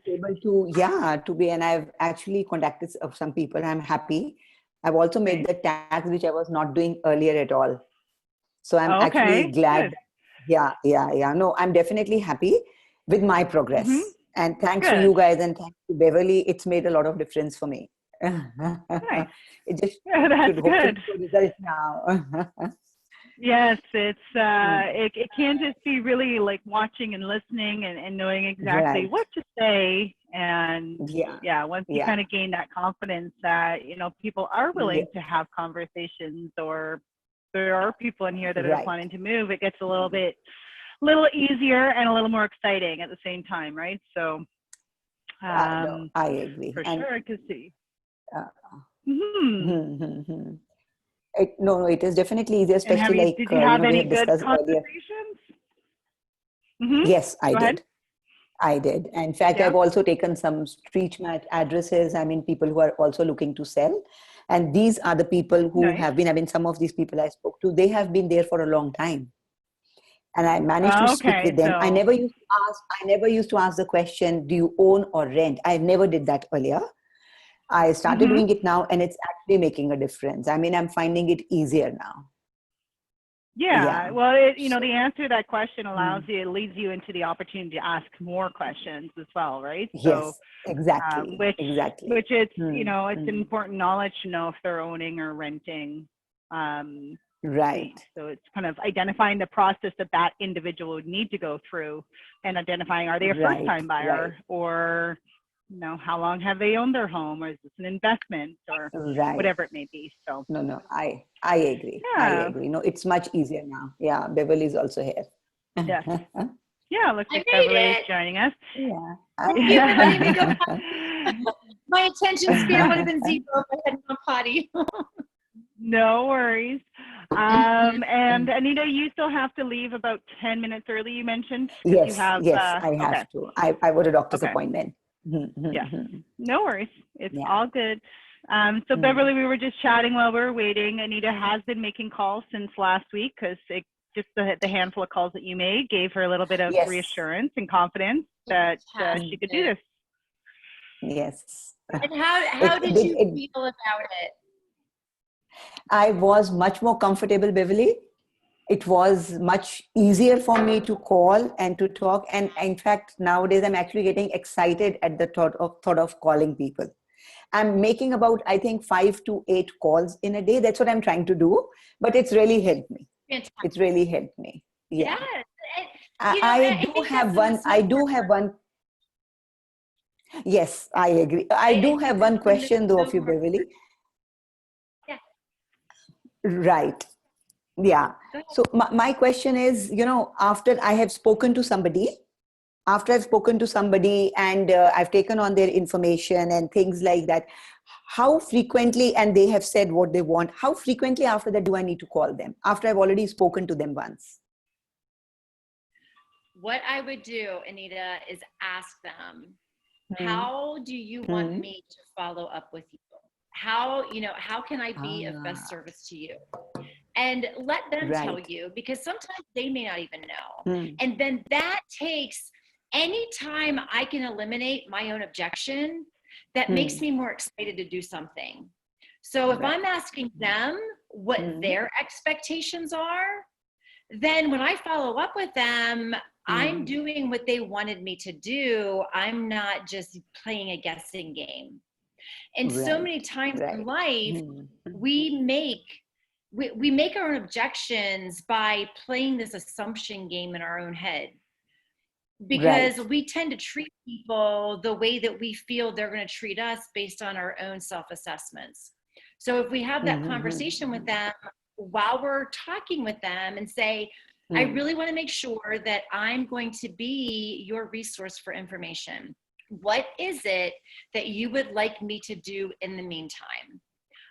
able to, yeah, to be, and I've actually contacted some people. I'm happy. I've also made the tags, which I was not doing earlier at all. So I'm actually glad. Good. Yeah. No, I'm definitely happy with my progress. And thanks to Good. you guys and thanks to Beverly, it's made a lot of difference for me. Nice. It just That's should hopefully good. show results now. Yes, it's it can just be really like watching and listening and knowing exactly Right. what to say. And Yeah. once you kind of gain that confidence that, you know, people are willing to have conversations, or there are people in here that are planning to move, it gets a little easier and a little more exciting at the same time, right? So I agree. For sure, I could see. No, it is definitely easier, especially like, did you have we any had good discussed earlier. conversations? Yes, I Go did. ahead. I did. In fact, I've also taken some street match addresses. I mean, people who are also looking to sell. And these are the people who have been, I mean, some of these people I spoke to, they have been there for a long time. And I managed to speak with them. I never used to ask the question, do you own or rent? I never did that earlier. I started doing it now, and it's actually making a difference. I mean, I'm finding it easier now. Yeah. Well, you know, the answer to that question allows you, it leads you into the opportunity to ask more questions as well, right? Yes, exactly. Which it's, you know, it's important knowledge to know if they're owning or renting. Right. So it's kind of identifying the process that individual would need to go through, and identifying, are they a first-time buyer, or, you know, how long have they owned their home, or is this an investment, or whatever it may be. So no, I agree. I agree. No, it's much easier now. Yeah, Beverly's also here. Yes. Yeah, looks like Beverly's joining us. Yeah. Thank you for letting me go. My attention span would have been zero if I hadn't gone potty. No worries. And Anita, you still have to leave about 10 minutes early, you mentioned? Yes, I have to. I have a doctor's appointment. Yeah, no worries. It's all good. So Beverly, we were just chatting while we were waiting. Anita has been making calls since last week, because just the handful of calls that you made gave her a little bit of reassurance and confidence that she could do this. Yes. And how did you feel about it? I was much more comfortable, Beverly. It was much easier for me to call and to talk. And in fact, nowadays I'm actually getting excited at the thought of calling people. I'm making about, I think, 5 to 8 calls in a day. That's what I'm trying to do. But it's really helped me. Fantastic. It's really helped me. Yeah. Yes. I do have one. Yes, I agree. I do have one question though of you, Beverly. Yeah. Right. Yeah. So my question is, you know, after I've spoken to somebody and I've taken on their information and things like that, how frequently, and they have said what they want, how frequently after that do I need to call them after I've already spoken to them once? What I would do, Anita, is ask them, how do you want me to follow up with you? How can I be of best service to you? And let them tell you, because sometimes they may not even know. And then that takes, any time I can eliminate my own objection, that makes me more excited to do something. So if I'm asking them what their expectations are, then when I follow up with them, I'm doing what they wanted me to do. I'm not just playing a guessing game. And so many times in life, we make our own objections by playing this assumption game in our own head, because we tend to treat people the way that we feel they're going to treat us based on our own self-assessments. So if we have that conversation with them while we're talking with them and say, I really want to make sure that I'm going to be your resource for information. What is it that you would like me to do in the meantime?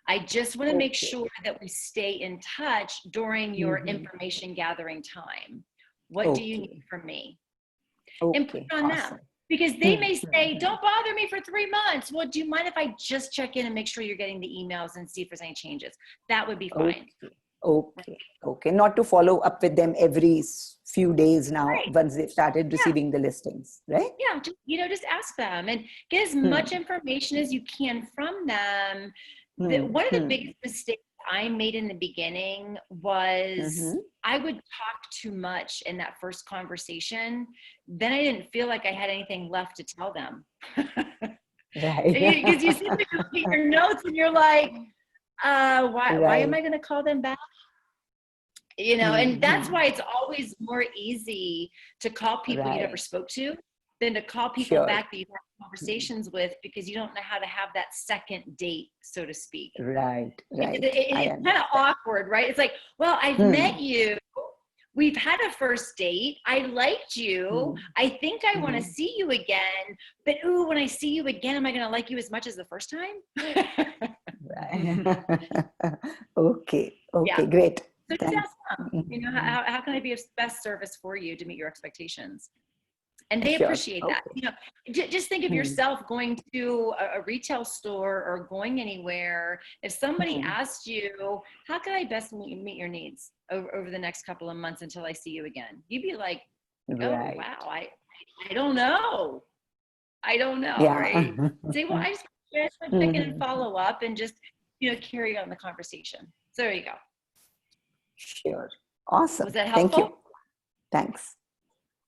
I just want to make sure that we stay in touch during your information gathering time. What do you need from me? And put it on them. Because they may say, don't bother me for 3 months. Well, do you mind if I just check in and make sure you're getting the emails and see if there's any changes? That would be fine. Okay. Not to follow up with them every few days now, Right. once they've started receiving the listings, right? Yeah, just ask them and get as much information as you can from them. One of the biggest mistakes I made in the beginning was I would talk too much in that first conversation. Then I didn't feel like I had anything left to tell them. Right. Because you sit there and read your notes and you're like, why am I going to call them back? You know, and that's why it's always more easy to call people you never spoke to than to call people back that you've had conversations with, because you don't know how to have that second date, so to speak. Right. It's kind of awkward, right? It's like, well, I've met you. We've had a first date. I liked you. I think I want to see you again. But ooh, when I see you again, am I going to like you as much as the first time? Right. Okay, great. So just ask them, you know, how can I be of best service for you to meet your expectations? And they appreciate that. You know, just think of yourself going to a retail store or going anywhere. If somebody asked you, how can I best meet your needs over the next couple of months until I see you again? You'd be like, oh, wow, I don't know. Right? Say, well, I just want to check in and follow up and just, you know, carry on the conversation. So there you go. Sure. Awesome. Was that helpful? Thank you. Thanks.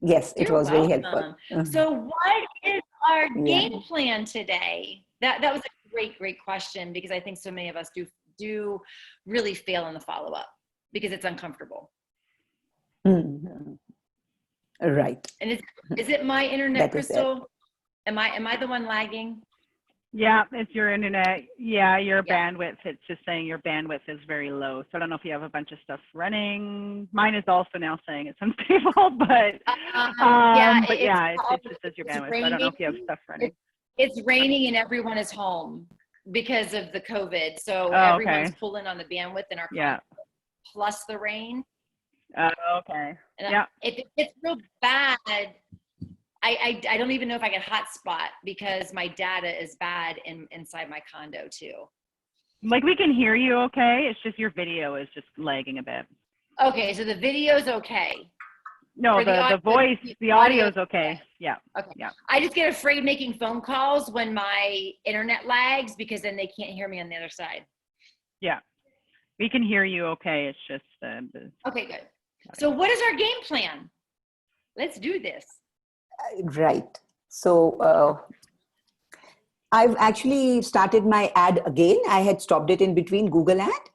Yes, it was very helpful. So what is our game plan today? That was a great question, because I think so many of us do really fail in the follow-up because it's uncomfortable. Right. And is it my internet, Crystal? Am I the one lagging? Yeah, it's your internet. Yeah, your bandwidth. It's just saying your bandwidth is very low. So I don't know if you have a bunch of stuff running. Mine is also now saying it's unstable, but it just says your bandwidth. So I don't know if you have stuff running. It's raining and everyone is home because of the COVID. So everyone's pulling on the bandwidth in our car, plus the rain. Okay. And if it gets real bad, I don't even know if I can hotspot because my data is bad inside my condo too. Like, we can hear you okay. It's just your video is just lagging a bit. Okay, so the video's okay. No, the voice, the audio is okay. Yeah. Okay. Yeah. I just get afraid making phone calls when my internet lags, because then they can't hear me on the other side. Yeah. We can hear you okay. It's just okay, good. So what is our game plan? Let's do this. Right. So I've actually started my ad again. I had stopped it in between Google ad,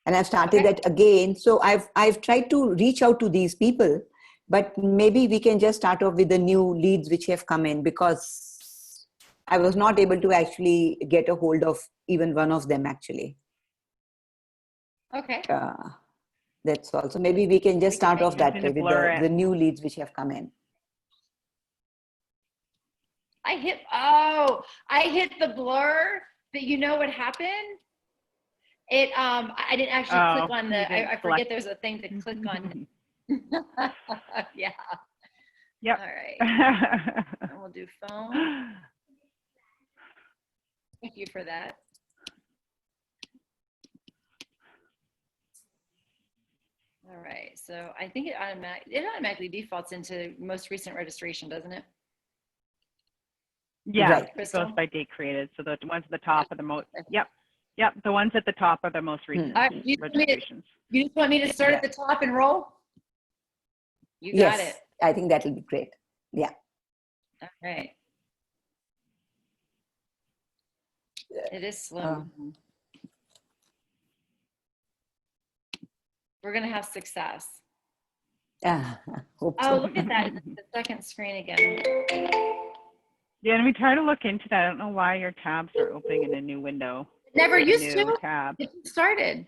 and I've started that again. So I've tried to reach out to these people, but maybe we can just start off with the new leads which have come in, because I was not able to actually get a hold of even one of them actually. Okay. That's all. So maybe we can just start off that way with the new leads which have come in. I hit the blur, but you know what happened? I didn't actually click on I forget there's a thing to click on. Yeah. Yep. All right. And we'll do phone. Thank you for that. All right. So I think it automatically defaults into most recent registration, doesn't it? Yeah, it goes by date created. So the ones at the top are the most, yep. The ones at the top are the most recent registrations. You just want me to start at the top and roll? You got it. I think that will be great. Yeah. All right. It is slow. We're going to have success. Hope so. Look at that. The second screen again. Yeah, and we try to look into that. I don't know why your tabs are opening in a new window. Never used to. Tab. It started.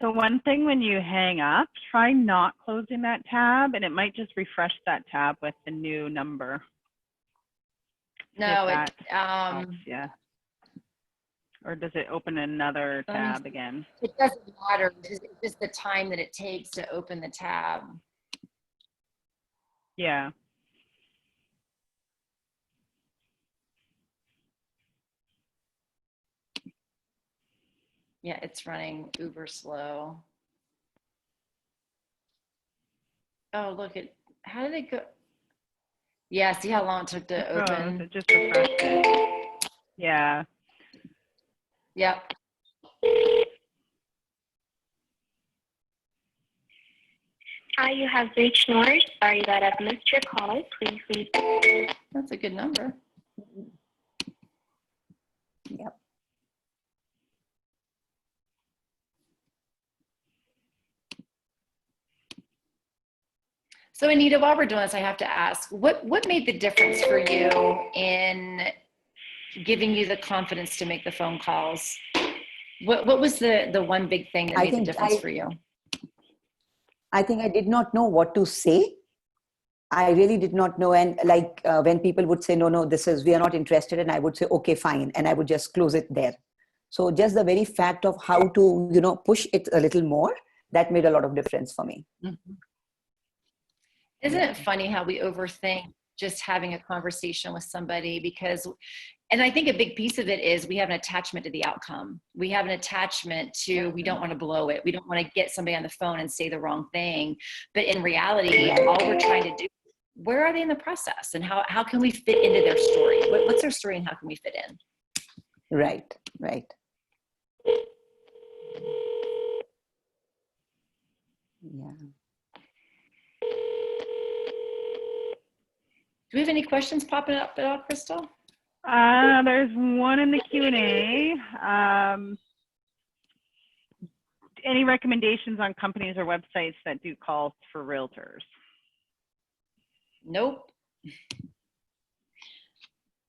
So one thing, when you hang up, try not closing that tab, and it might just refresh that tab with the new number. No, yeah. Or does it open another tab again? It doesn't matter. It's just the time that it takes to open the tab. Yeah. Yeah, it's running uber slow. Oh, look at, how did it go? Yeah, see how long it took to open? It just refreshed it. Yeah. Yep. Hi, you have reached Norris. Sorry that I've missed your call. Please leave. That's a good number. Yep. So Anita, while we're doing this, I have to ask, what made the difference for you in giving you the confidence to make the phone calls? What was the one big thing that made the difference for you? I think I did not know what to say. I really did not know. And like when people would say, no, we are not interested. And I would say, okay, fine. And I would just close it there. So just the very fact of how to, push it a little more, that made a lot of difference for me. Mm-hmm. Isn't it funny how we overthink just having a conversation with somebody? And I think a big piece of it is we have an attachment to the outcome. We have an attachment to, we don't want to blow it. We don't want to get somebody on the phone and say the wrong thing. But in reality, all we're trying to do, where are they in the process? And how can we fit into their story? What's their story and how can we fit in? Right. Yeah. Do we have any questions popping up at all, Crystal? There's one in the Q&A. Any recommendations on companies or websites that do calls for realtors? Nope.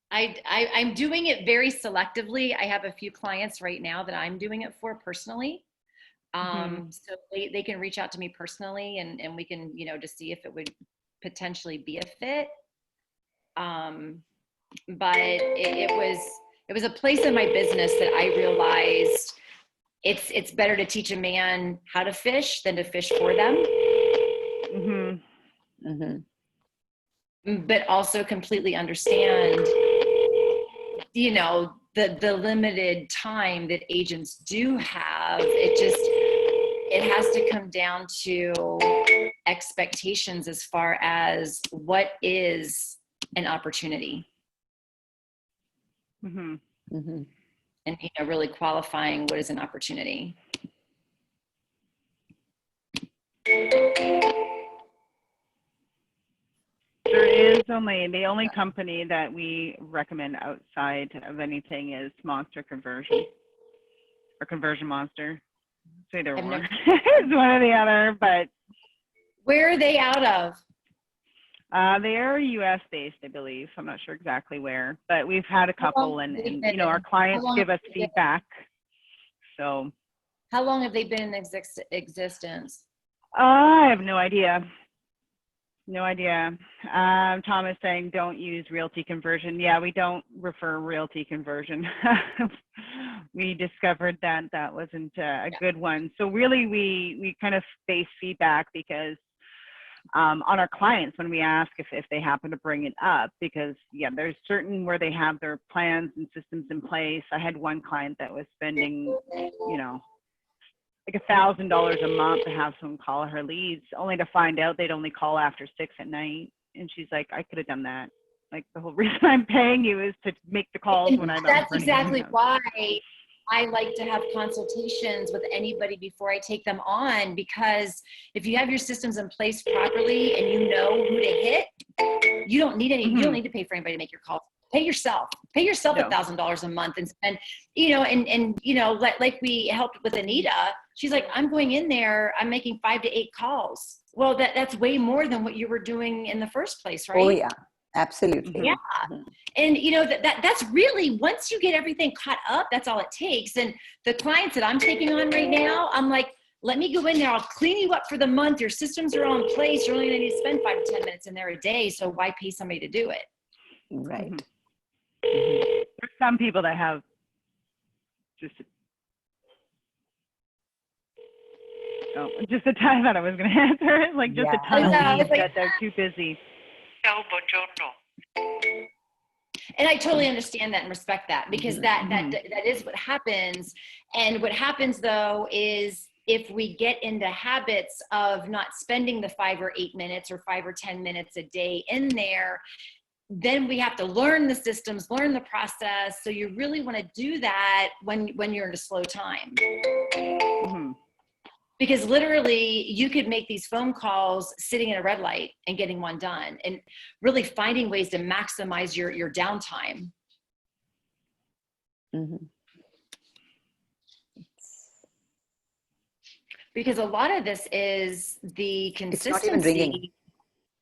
I'm doing it very selectively. I have a few clients right now that I'm doing it for personally. So they can reach out to me personally and we can, just see if it would potentially be a fit. But it was a place in my business that I realized it's better to teach a man how to fish than to fish for them. But also completely understand, the limited time that agents do have. It has to come down to expectations as far as what is an opportunity. And really qualifying what is an opportunity. There is the only company that we recommend outside of anything is Monster Conversion or Conversion Monster. It's either one. It's one or the other, but. Where are they out of? They are US based, I believe. I'm not sure exactly where, but we've had a couple and our clients give us feedback. So. How long have they been in existence? I have no idea. No idea. Tom is saying don't use Realty Conversion. Yeah, we don't refer Realty Conversion. We discovered that wasn't a good one. So really we kind of base feedback because on our clients when we ask if they happen to bring it up, because there's certain where they have their plans and systems in place. I had one client that was spending, like $1,000 a month to have someone call her leads, only to find out they'd only call after 6 at night. And she's like, I could have done that. Like the whole reason I'm paying you is to make the calls when I'm. That's exactly why I like to have consultations with anybody before I take them on, because if you have your systems in place properly and you know who to hit, you don't need you don't need to pay for anybody to make your calls. Pay yourself $1,000 a month and spend, like we helped with Anita. She's like, I'm going in there, I'm making 5 to 8 calls. Well, that's way more than what you were doing in the first place, right? Oh yeah, absolutely. Yeah. And that's really, once you get everything caught up, that's all it takes. And the clients that I'm taking on right now, I'm like, let me go in there. I'll clean you up for the month. Your systems are all in place. You're only going to need to spend 5 to 10 minutes in there a day. So why pay somebody to do it? Right. There's some people that have just a time that I was going to answer it, like just a ton of leads that they're too busy. Ciao, buongiorno. And I totally understand that and respect that, because that is what happens. And what happens though is if we get into habits of not spending the 5 or 8 minutes or 5 or 10 minutes a day in there, then we have to learn the systems, learn the process. So you really want to do that when you're in a slow time. Because literally you could make these phone calls sitting in a red light and getting one done, and really finding ways to maximize your downtime. Because a lot of this is the consistency. It's not even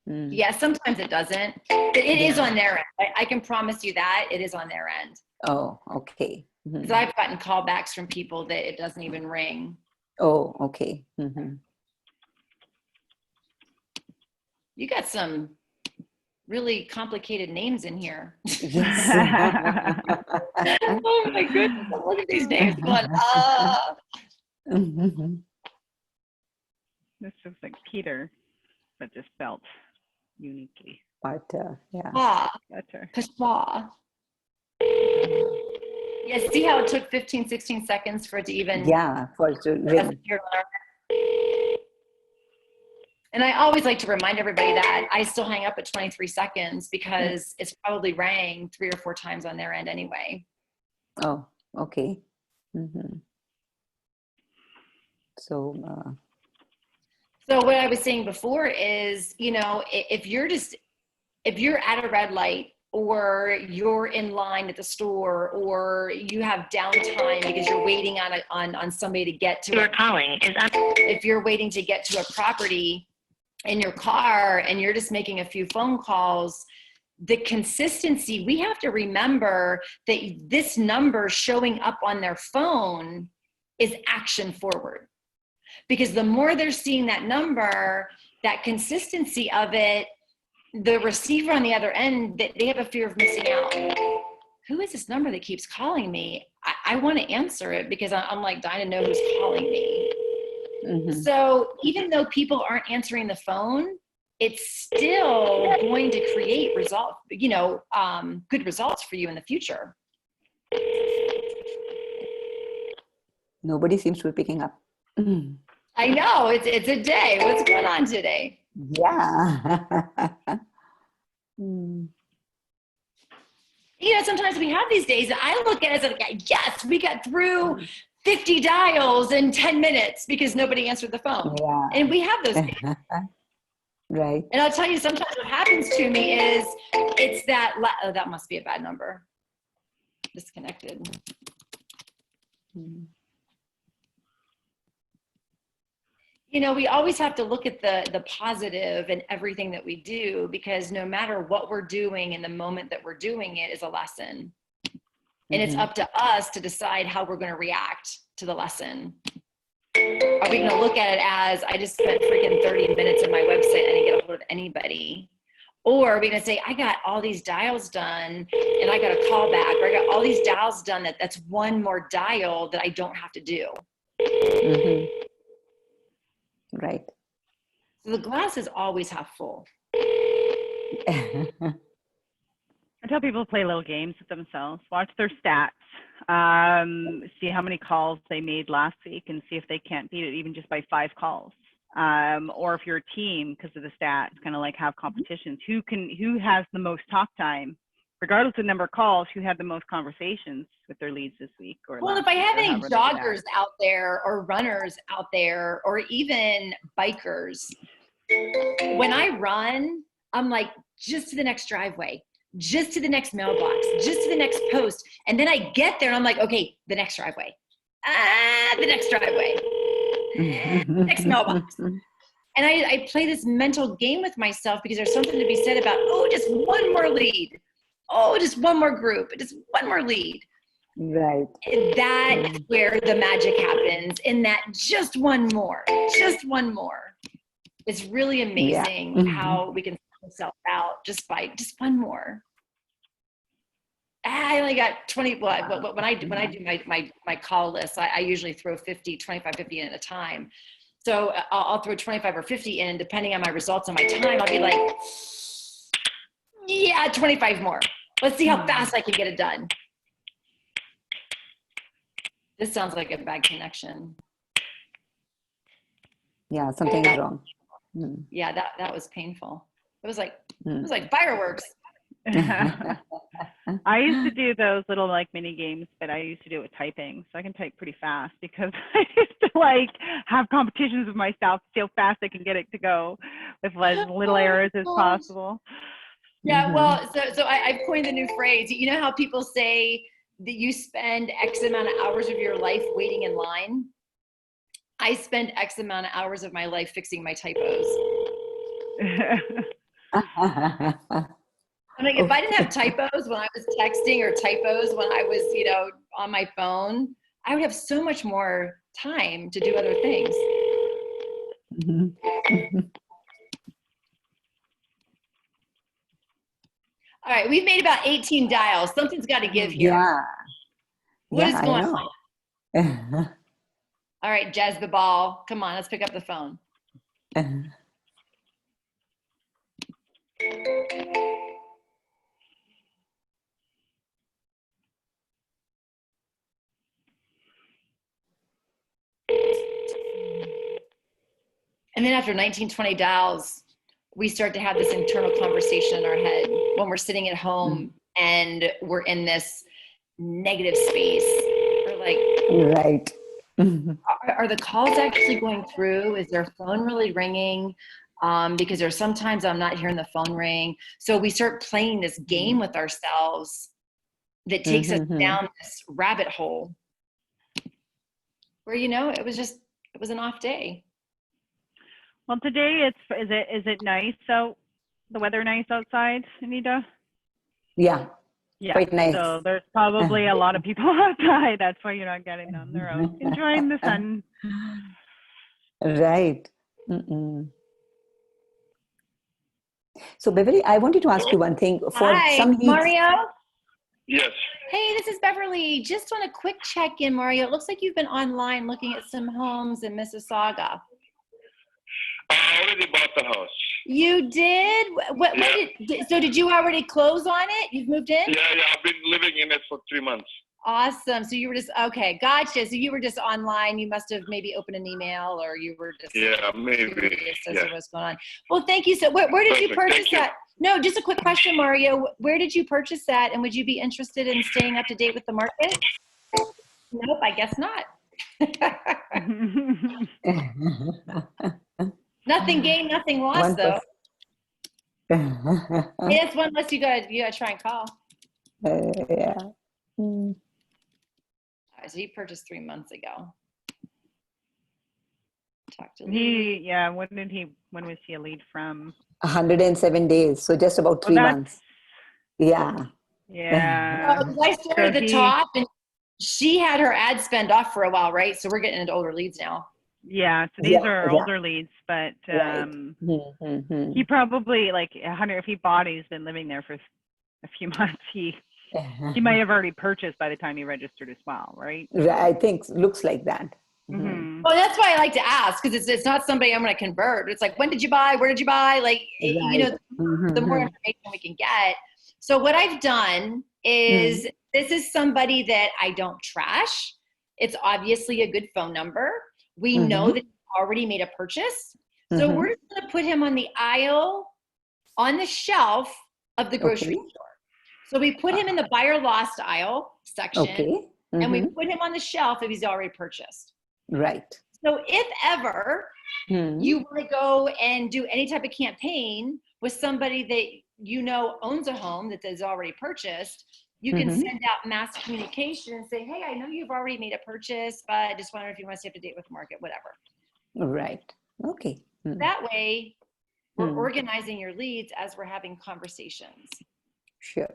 ringing. Yeah, sometimes it doesn't. It is on their end. I can promise you that it is on their end. Oh, okay. Because I've gotten callbacks from people that it doesn't even ring. Oh, okay. You got some really complicated names in here. Yes. Oh my goodness, look at these names going, This looks like Peter, but just spelled uniquely. But yeah. Better. Pashwa. Yeah, see how it took 15, 16 seconds for it to even. Yeah, for it to ring. And I always like to remind everybody that I still hang up at 23 seconds because it's probably rang 3 or 4 times on their end anyway. Oh, okay. So what I was saying before is, you know, if you're at a red light, or you're in line at the store, or you have downtime because you're waiting on somebody to get to if you're waiting to get to a property in your car and you're just making a few phone calls, the consistency, we have to remember that this number showing up on their phone is action forward. Because the more they're seeing that number, that consistency of it, the receiver on the other end, they have a fear of missing out. Who is this number that keeps calling me? I want to answer it because I'm like dying to know who's calling me. So even though people aren't answering the phone, it's still going to create good results for you in the future. nobody seems to be picking up. I know, it's a day. What's going on today? Yeah. You know, sometimes we have these days that I look at it as like, yes, we got through 50 dials in 10 minutes because nobody answered the phone. Yeah. And we have those days. Right. And I'll tell you, sometimes what happens to me is it's that, oh, that must be a bad number. Disconnected. You know, we always have to look at the positive in everything that we do, because no matter what we're doing in the moment that we're doing it is a lesson. And it's up to us to decide how we're going to react to the lesson. Are we going to look at it as, I just spent freaking 30 minutes on my website, I didn't get a hold of anybody? Or are we going to say, I got all these dials done and I got a call back, or I got all these dials done, that's one more dial that I don't have to do. Right. So the glass is always half full. I tell people to play little games with themselves, watch their stats, see how many calls they made last week and see if they can't beat it even just by 5 calls. Or if you're a team, because of the stats, kind of like have competitions. Who has the most talk time, regardless of number of calls, who had the most conversations with their leads this week? Or well, if I have any joggers out there or runners out there or even bikers, when I run, I'm like, just to the next driveway, just to the next mailbox, just to the next post. And then I get there and I'm like, okay, the next driveway, the next driveway, next mailbox. And I play this mental game with myself, because there's something to be said about, oh, just one more lead. Oh, just one more group, just one more lead. Right. And that's where the magic happens, in that just one more. It's really amazing how we can self out just by just one more. I only got 20. Well, when I do my call list, I usually throw 25, 50 in at a time. So I'll throw 25 or 50 in, depending on my results and my time. I'll be like, yeah, 25 more. Let's see how fast I can get it done. This sounds like a bad connection. Yeah, something is wrong. Yeah, that was painful. It was like fireworks. I used to do those little like mini games, but I used to do it with typing, so I can type pretty fast because I used to like have competitions with myself, see how fast I can get it to go with as little errors as possible. Yeah, well, so I've coined a new phrase. You know how people say that you spend X amount of hours of your life waiting in line? I spend X amount of hours of my life fixing my typos. I'm like, if I didn't have typos when I was texting or typos when I was, on my phone, I would have so much more time to do other things. All right, we've made about 18 dials. Something's got to give here. Yeah. What is going on? All right, Jazz the ball. Come on, let's pick up the phone. And then after 19, 20 dials, we start to have this internal conversation in our head when we're sitting at home and we're in this negative space. We're like, right. Are the calls actually going through? Is their phone really ringing? Because there's sometimes I'm not hearing the phone ring. So we start playing this game with ourselves that takes us down this rabbit hole where, it was an off day. Well, today is it nice? So the weather nice outside, Anita? Yeah. Yeah. Quite nice. So there's probably a lot of people outside. That's why you're not getting them. They're out enjoying the sun. Right. So Beverly, I wanted to ask you one thing. For Hi, some leads, Mario. Yes. Hey, this is Beverly. Just on a quick check-in, Mario. It looks like you've been online looking at some homes in Mississauga. I already bought the house. You did? So did you already close on it? You've moved in? Yeah, I've been living in it for 3 months. Awesome. So you were just, okay, gotcha. So you were just online. You must have maybe opened an email or you were just maybe. curious as to what's going on. Well, thank you. So where did you purchase that? No, just a quick question, Mario. Where did you purchase that? And would you be interested in staying up to date with the market? Nope, I guess not. Nothing gained, nothing lost, though. Hey, that's one less you gotta try and call. Yeah. All right, so you purchased 3 months ago. Talk to Lee. When was he a lead from? 107 days. So just about 3 months. Yeah. Yeah. I started at the top and she had her ad spend off for a while, right? So we're getting into older leads now. Yeah, so these are older leads, but he probably like 100. If he bought, he's been living there for a few months. He might have already purchased by the time he registered as well, right? I think looks like that. Well, that's why I like to ask because it's not somebody I'm going to convert. It's like, when did you buy? Where did you buy? Like, the more information we can get. So what I've done is this is somebody that I don't trash. It's obviously a good phone number. We know that he already made a purchase. So we're just going to put him on the aisle, on the shelf of the grocery store. So we put him in the buyer lost aisle section, and we put him on the shelf if he's already purchased. Right. So if ever you want to go and do any type of campaign with somebody that owns a home that is already purchased, you can send out mass communication and say, hey, I know you've already made a purchase, but I just wonder if you want to stay up to date with the market, whatever. Right. Okay. That way, we're organizing your leads as we're having conversations. Sure.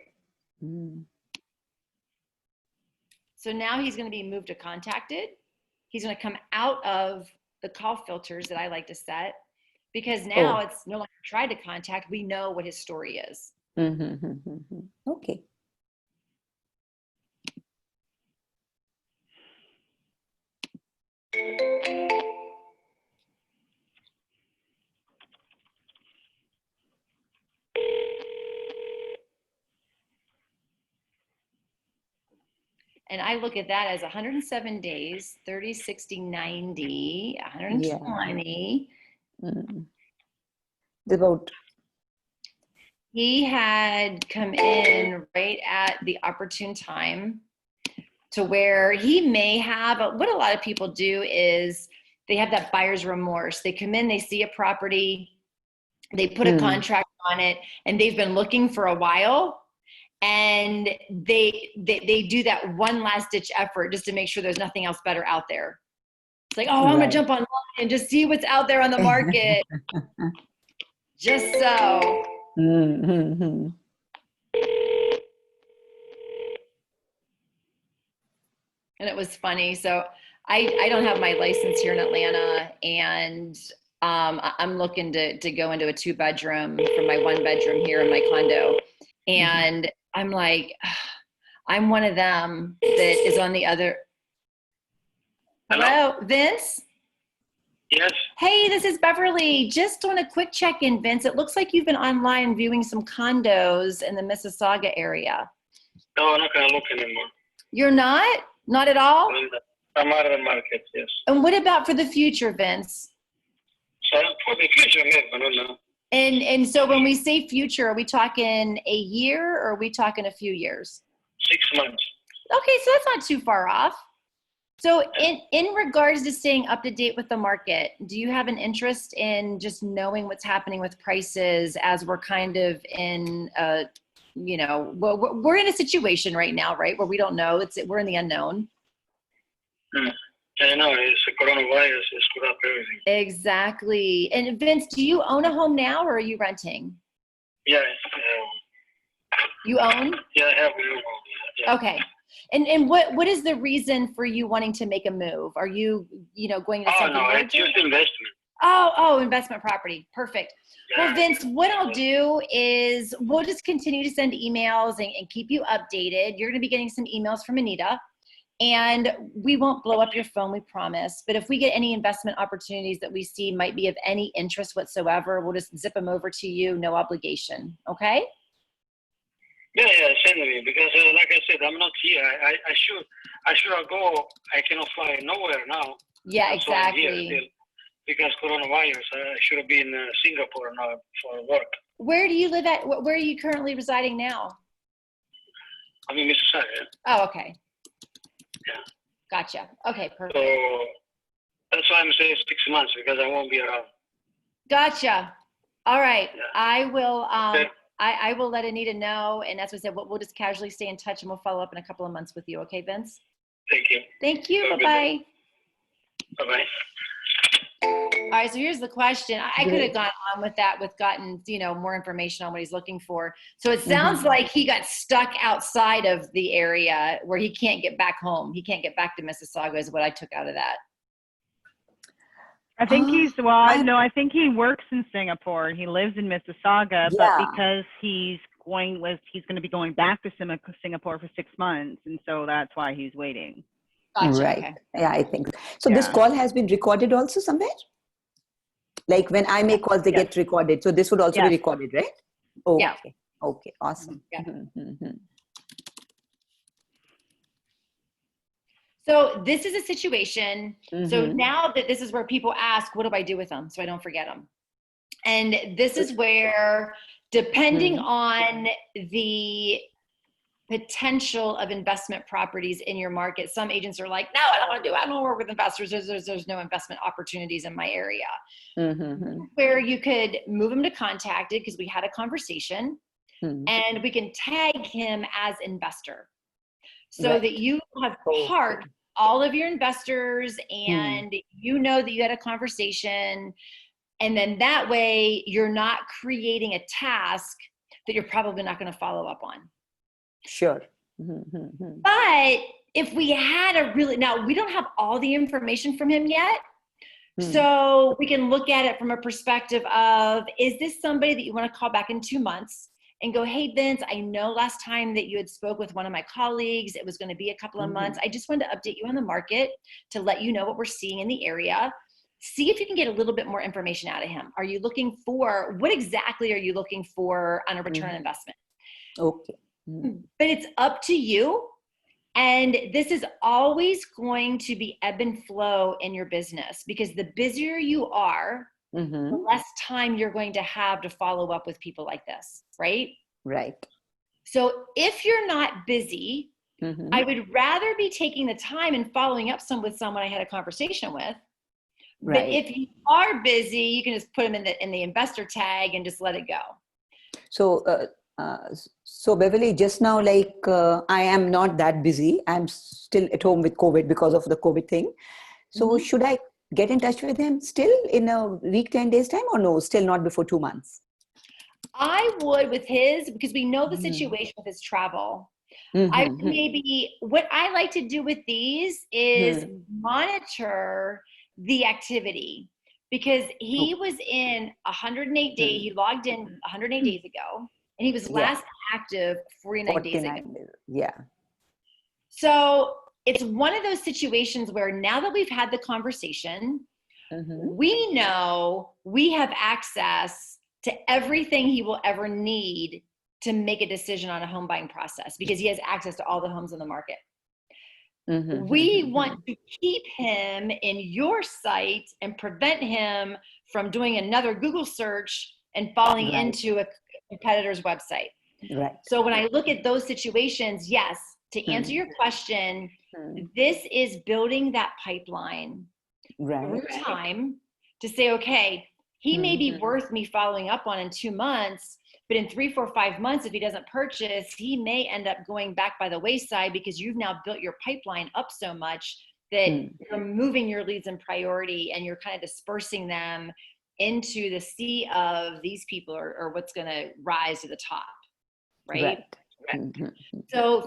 So now he's going to be moved to contacted. He's going to come out of the call filters that I like to set because now it's no longer try to contact. We know what his story is. Okay. And I look at that as 107 days, 30, 60, 90, 120. Yeah. About. He had come in right at the opportune time to where he may have, what a lot of people do is they have that buyer's remorse. They come in, they see a property, they put a contract on it, and they've been looking for a while. And they do that one last ditch effort just to make sure there's nothing else better out there. It's like, oh, I'm gonna jump online and just see what's out there on the market. Just so. Mm-hmm. And it was funny. So I don't have my license here in Atlanta, and I'm looking to go into a 2-bedroom from my 1-bedroom here in my condo. And I'm like, I'm one of them that is on the other. Hello, Vince? Yes. Hey, this is Beverly. Just on a quick check-in, Vince. It looks like you've been online viewing some condos in the Mississauga area. No, I'm not going to look anymore. You're not? Not at all? I'm out of the market, yes. And what about for the future, Vince? So for the future, maybe, I don't know. And so when we say future, are we talking a year or are we talking a few years? 6 months. Okay, so that's not too far off. So in regards to staying up to date with the market, do you have an interest in just knowing what's happening with prices as we're kind of in well, we're in a situation right now, right, where we don't know. We're in the unknown. I know, it's a coronavirus, it's screwed up everything. Exactly. And Vince, do you own a home now or are you renting? Yeah. You own? Yeah, I have a new home. Yeah. Okay. And what is the reason for you wanting to make a move? Are you, going to something larger? It's just investment. Oh, investment property. Perfect. Yeah. Well, Vince, what I'll do is we'll just continue to send emails and keep you updated. You're going to be getting some emails from Anita. And we won't blow up your phone, we promise. But if we get any investment opportunities that we see might be of any interest whatsoever, we'll just zip them over to you, no obligation. Okay? Yeah, send me, because like I said, I'm not here. I should go. I cannot fly nowhere now. Yeah, That's why I'm here exactly. still. Because coronavirus, I should have been in Singapore now for work. Where do you live at? Where are you currently residing now? I'm in Mississauga. Oh, okay. Yeah. Gotcha. Okay, perfect. So that's why I'm saying 6 months, because I won't be around. Gotcha. All right. Yeah. I will. Okay. I will let Anita know, and as we said, we'll just casually stay in touch, and we'll follow up in a couple of months with you. Okay, Vince? Thank you. Thank you. Have a good Bye-bye. day. Bye-bye. All right, so here's the question. I could have gone on with that, gotten, more information on what he's looking for. So it sounds like he got stuck outside of the area where he can't get back home. He can't get back to Mississauga is what I took out of that. I think I think he works in Singapore and he lives in Mississauga, but because he's going to be going back to Singapore for 6 months, and so that's why he's waiting. Gotcha. Right. Okay. Yeah, I think so. This call has been recorded also somewhere? Like when I make calls, they get recorded. So this would also be recorded, right? Oh, yeah. Okay. Awesome. Yeah. Mm-hmm. So this is a situation. So now that this is where people ask, what do I do with them? So I don't forget them. And this is where, depending on the potential of investment properties in your market, some agents are like, no, I don't want to work with investors. There's no investment opportunities in my area. Where you could move him to contacted, because we had a conversation, and we can tag him as investor, so that you have parked all of your investors and you know that you had a conversation, and then that way you're not creating a task that you're probably not going to follow up on. Sure. But if we had now we don't have all the information from him yet. So we can look at it from a perspective of, is this somebody that you want to call back in 2 months and go, hey, Vince, I know last time that you had spoke with one of my colleagues, it was going to be a couple of months. I just wanted to update you on the market to let you know what we're seeing in the area. See if you can get a little bit more information out of him. Are you looking for, what exactly are you looking for on a return on investment? Okay. But it's up to you. And this is always going to be ebb and flow in your business, because the busier you are, the less time you're going to have to follow up with people like this, right? Right. So if you're not busy, I would rather be taking the time and following up with someone I had a conversation with. Right. But if you are busy, you can just put them in the investor tag and just let it go. So Beverly, just now, like I am not that busy. I'm still at home with COVID because of the COVID thing. So should I get in touch with him still in a week, 10 days time, or no, still not before 2 months? I would with his, because we know the situation with his travel. I maybe, what I like to do with these is monitor the activity, because he was in 108 days, he logged in 108 days ago, and he was last active 49 days ago. Yeah. So it's one of those situations where now that we've had the conversation, we know we have access to everything he will ever need to make a decision on a home buying process, because he has access to all the homes on the market. We want to keep him in your site and prevent him from doing another Google search and falling into a competitor's website. Right. So when I look at those situations, yes, to answer your question, this is building that pipeline through time to say, okay, he may be worth me following up on in 2 months, but in 3, 4, 5 months, if he doesn't purchase, he may end up going back by the wayside, because you've now built your pipeline up so much that you're moving your leads in priority, and you're kind of dispersing them into the sea of these people or what's going to rise to the top, right? So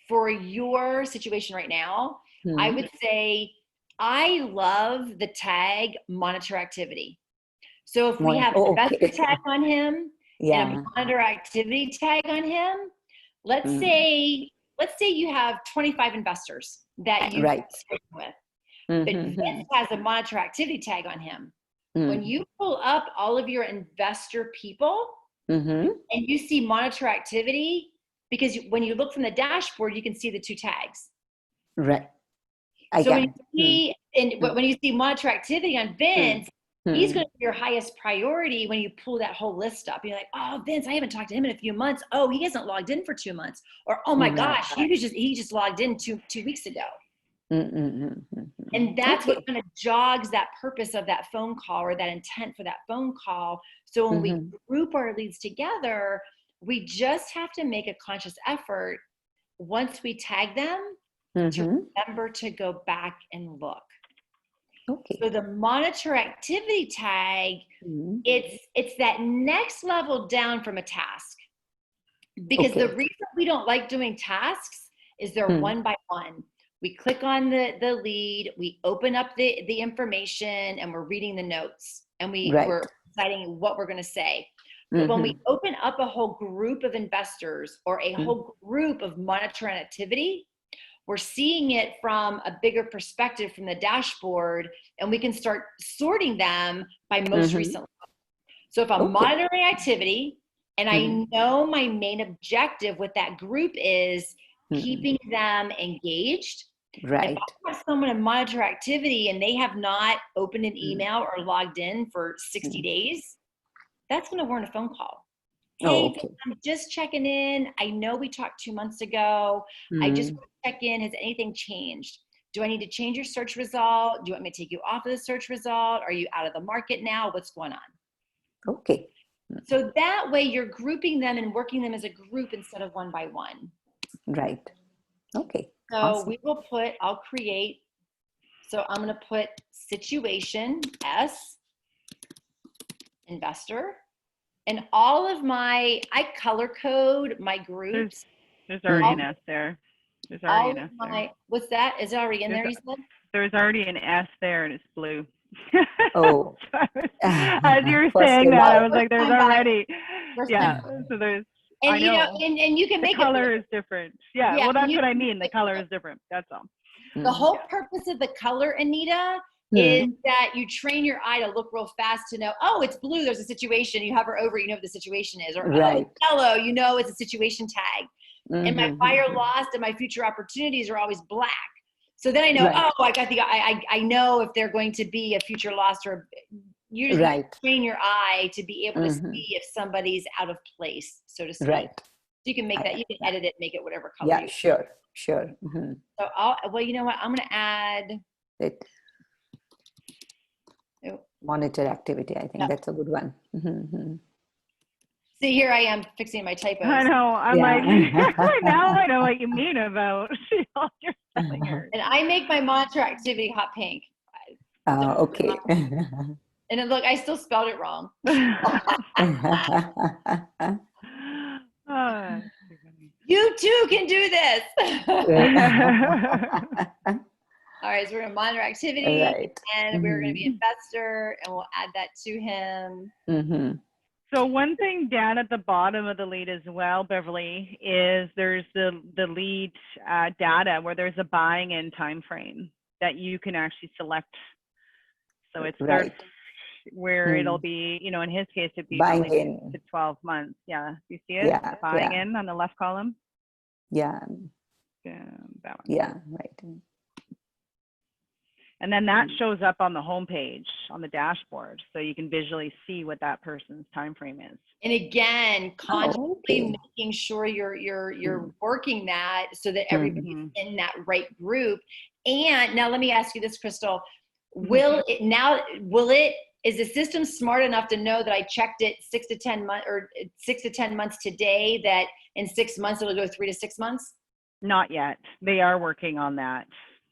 for your situation right now, I would say I love the tag monitor activity. So if we have an investor tag on him and a monitor activity tag on him, let's say you have 25 investors that you speak with, but Vince has a monitor activity tag on him. When you pull up all of your investor people and you see monitor activity, because when you look from the dashboard, you can see the 2 tags. Right. When you see monitor activity on Vince, he's going to be your highest priority when you pull that whole list up. You're like, oh, Vince, I haven't talked to him in a few months. Oh, he hasn't logged in for 2 months. Or, oh my gosh, he just logged in two weeks ago. And that's what kind of jogs that purpose of that phone call, or that intent for that phone call. So when we group our leads together, we just have to make a conscious effort once we tag them to remember to go back and look. So the monitor activity tag, it's that next level down from a task. Because the reason we don't like doing tasks is they're one by one. We click on the lead, we open up the information, and we're reading the notes, and we're deciding what we're going to say. But when we open up a whole group of investors or a whole group of monitoring activity, we're seeing it from a bigger perspective from the dashboard, and we can start sorting them by most recent. So if I'm monitoring activity, and I know my main objective with that group is keeping them engaged. Right. If I have someone to monitor activity and they have not opened an email or logged in for 60 days, that's going to warrant a phone call. Hey, I'm just checking in. I know we talked 2 months ago. I just want to check in. Has anything changed? Do I need to change your search result? Do you want me to take you off of the search result? Are you out of the market now? What's going on? So that way you're grouping them and working them as a group instead of one by one. Right. So awesome. I'll create, so I'm going to put situation S, investor, and all of I color code my groups. There's already an S there. There's already an S there. What's that? Is it already in there, you said? There's already an S there, and it's blue. Oh. As you were saying that, I was like, there's already. Yeah. So there's. And you know, and you can make the color is different. Yeah, well, that's what I mean. The color is different. That's all. The whole purpose of the color, Anita, is that you train your eye to look real fast to know, oh, it's blue, there's a situation. You hover over, you know what the situation is. Or oh, it's yellow, you know it's a situation tag. and my buyer lost and my future opportunities are always black. So then I know, I know if they're going to be a future loss, or you just train your eye to be able to see if somebody's out of place, so to speak. Right. So you can make that, you can edit it, make it whatever color. Yeah, sure. So well, you know what? I'm going to add it. Monitor activity. I think that's a good one. See, here I am fixing my typos. I know. I'm like, now I know what you mean about all your spelling errors. And I make my monitor activity hot pink. Okay. And then, look, I still spelled it wrong. You too can do this. All right, so we're going to monitor activity, and we're going to be investor, and we'll add that to him. So one thing down at the bottom of the lead as well, Beverly, is there's the lead data where there's a buying in time frame that you can actually select. So it's where it'll be, you know, in his case, it'd be buying in to 12 months. Yeah, you see it? Buying in on the left column. Yeah, that one. Yeah, right. And then that shows up on the home page on the dashboard, so you can visually see what that person's time frame is. And again, consciously making sure you're working that so that everybody's in that right group. And now let me ask you this, Crystal. Is the system smart enough to know that I checked it 6 to 10 months today, that in 6 months it'll go 3 to 6 months? Not yet. They are working on that.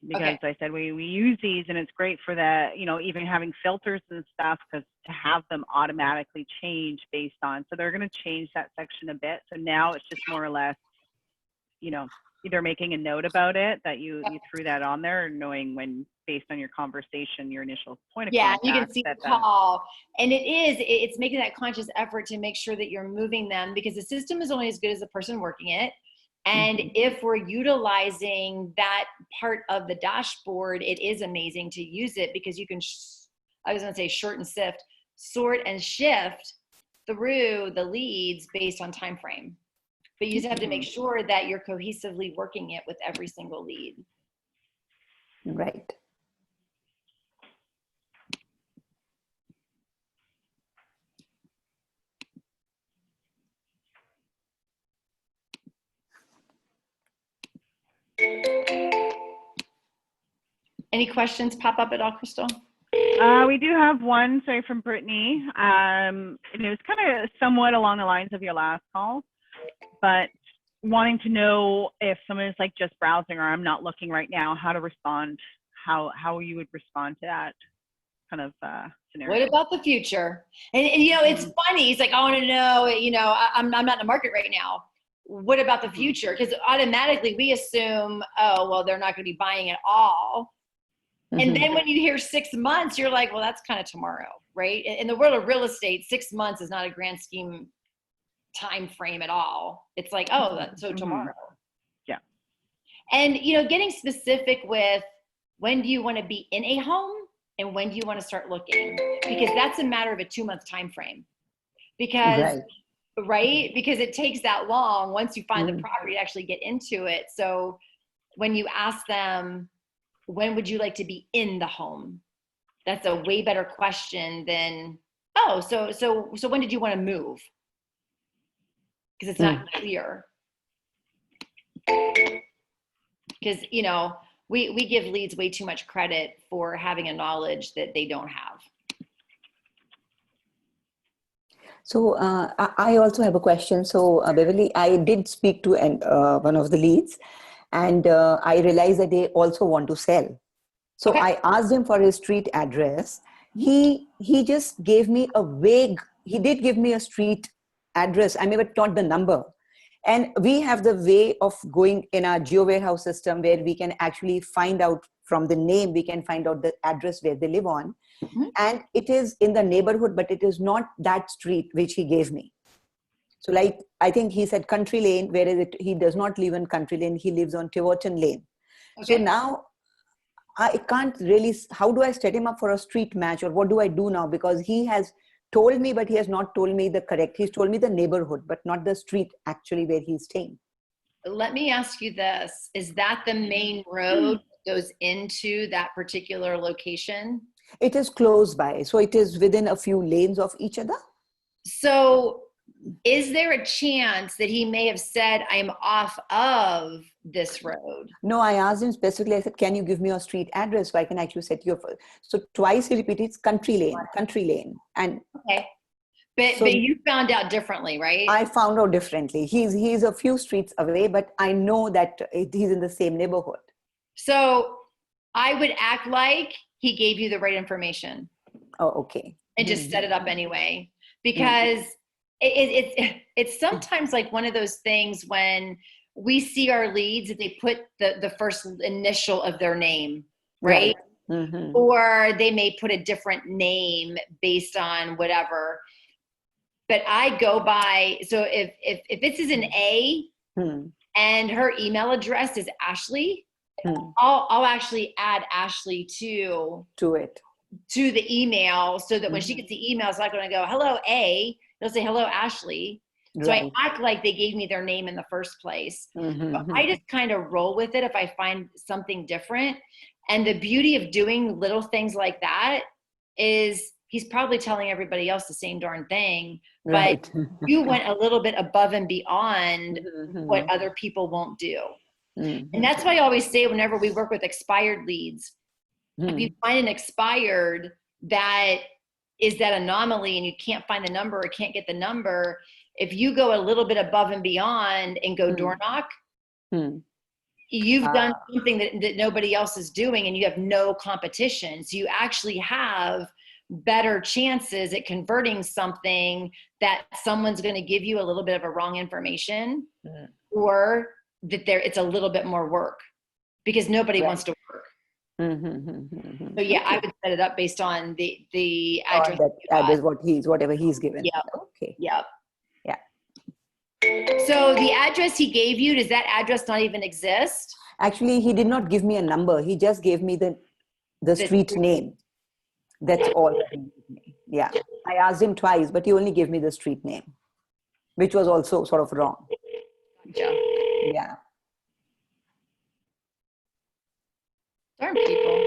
Because I said we use these, and it's great for that, you know, even having filters and stuff, because to have them automatically change based on, so they're going to change that section a bit. So now it's just more or less, you know, either making a note about it that you threw that on there, or knowing when, based on your conversation, your initial point of contact. Yeah, you can see the call. And it's making that conscious effort to make sure that you're moving them, because the system is only as good as the person working it. And if we're utilizing that part of the dashboard, it is amazing to use it, because you can, I was going to say short and sift, sort and shift through the leads based on time frame. But you just have to make sure that you're cohesively working it with every single lead. Right. Any questions pop up at all, Crystal? We do have one, sorry, from Brittany. And it was kind of somewhat along the lines of your last call, but wanting to know if someone is like just browsing, or I'm not looking right now, how to respond, how you would respond to that kind of scenario. What about the future? And you know, it's funny. He's like, I want to know, you know, I'm not in the market right now. What about the future? Because automatically we assume, oh, well, they're not going to be buying at all. And then when you hear 6 months, you're like, well, that's kind of tomorrow, right? In the world of real estate, 6 months is not a grand scheme time frame at all. It's like, oh, so tomorrow. Yeah. And, you know, getting specific with when do you want to be in a home and when do you want to start looking? Because that's a matter of a 2-month time frame. Because, because it takes that long once you find the property to actually get into it. So when you ask them, when would you like to be in the home? That's a way better question than, oh, so when did you want to move? Because it's not clear. Because, you know, we give leads way too much credit for having a knowledge that they don't have. So I also have a question. So Beverly, I did speak to one of the leads, and I realized that they also want to sell. So I asked him for his street address. He just gave me a vague, he did give me a street address. I never got the number. And we have the way of going in our geo warehouse system where we can actually find out from the name, we can find out the address where they live on. And it is in the neighborhood, but it is not that street which he gave me. So like, I think he said Country Lane, whereas he does not live in Country Lane, he lives on Tiverton Lane. So now I can't really, how do I set him up for a street match, or what do I do now? Because he has told me, but he has not told me the correct, he's told me the neighborhood, but not the street actually where he's staying. let me ask you this. Is that the main road that goes into that particular location? It is close by. So it is within a few lanes of each other. So is there a chance that he may have said, I'm off of this road? No, I asked him specifically, I said, can you give me your street address so I can actually set you up? So twice he repeated, it's country lane. And okay. But you found out differently, right? I found out differently. He's a few streets away, but I know that he's in the same neighborhood. So I would act like he gave you the right information. Oh, okay. And just set it up anyway. Because it's sometimes like one of those things when we see our leads that they put the first initial of their name, right? Or they may put a different name based on whatever. But I go by, so if this is an A and her email address is Ashley, I'll actually add Ashley to the email so that when she gets the email, it's not going to go, hello, A. It'll say, hello, Ashley. So I act like they gave me their name in the first place. But I just kind of roll with it if I find something different. And the beauty of doing little things like that is he's probably telling everybody else the same darn thing, but you went a little bit above and beyond what other people won't do. And that's why I always say whenever we work with expired leads, if you find an expired that is that anomaly and you can't find the number or can't get the number, if you go a little bit above and beyond and go door knock, you've done something that nobody else is doing and you have no competition. So you actually have better chances at converting something that someone's going to give you a little bit of a wrong information or that it's a little bit more work because nobody wants to work. So yeah, I would set it up based on the address. Whatever he's given. Yep. Okay. Yep. Yeah. So the address he gave you, does that address not even exist? Actually, he did not give me a number. He just gave me the street name. That's all. Yeah. I asked him twice, but he only gave me the street name, which was also sort of wrong. Yeah. Darn people.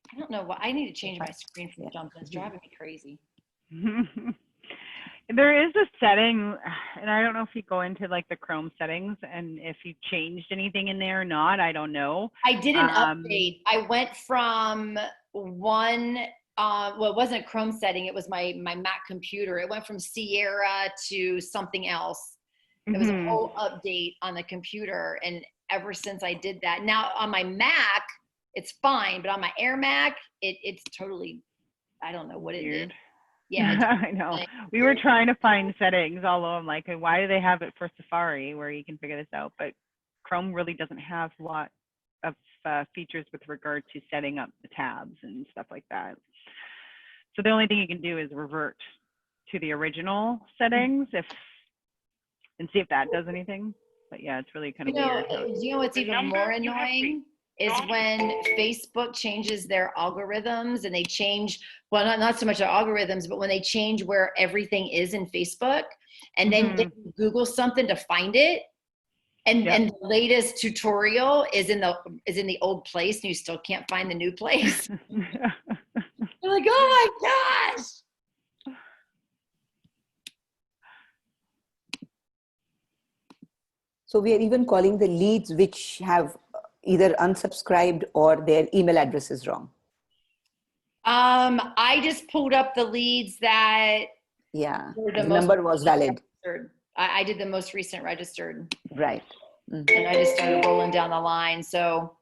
I don't know why. I need to change my screen from jumping. It's driving me crazy. There is a setting, and I don't know if you go into like the Chrome settings and if you changed anything in there or not. I don't know. I did an update. I went from one, well, it wasn't a Chrome setting. It was my Mac computer. It went from Sierra to something else. It was a whole update on the computer. And ever since I did that, now on my Mac, it's fine. But on my Air Mac, it's totally, I don't know what it did. Yeah, I know. We were trying to find settings all over. I'm like, why do they have it for Safari where you can figure this out? But Chrome really doesn't have a lot of features with regard to setting up the tabs and stuff like that. So the only thing you can do is revert to the original settings and see if that does anything. But yeah, it's really kind of weird. You know what's even more annoying? Is when Facebook changes their algorithms and they change, well, not so much their algorithms, but when they change where everything is in Facebook and then they Google something to find it. And the latest tutorial is in the old place and you still can't find the new place. You're like, oh my gosh. So we are even calling the leads which have either unsubscribed or their email address is wrong. I just pulled up the leads that the number was valid. I did the most recent registered. Right. And I just started rolling down the line. So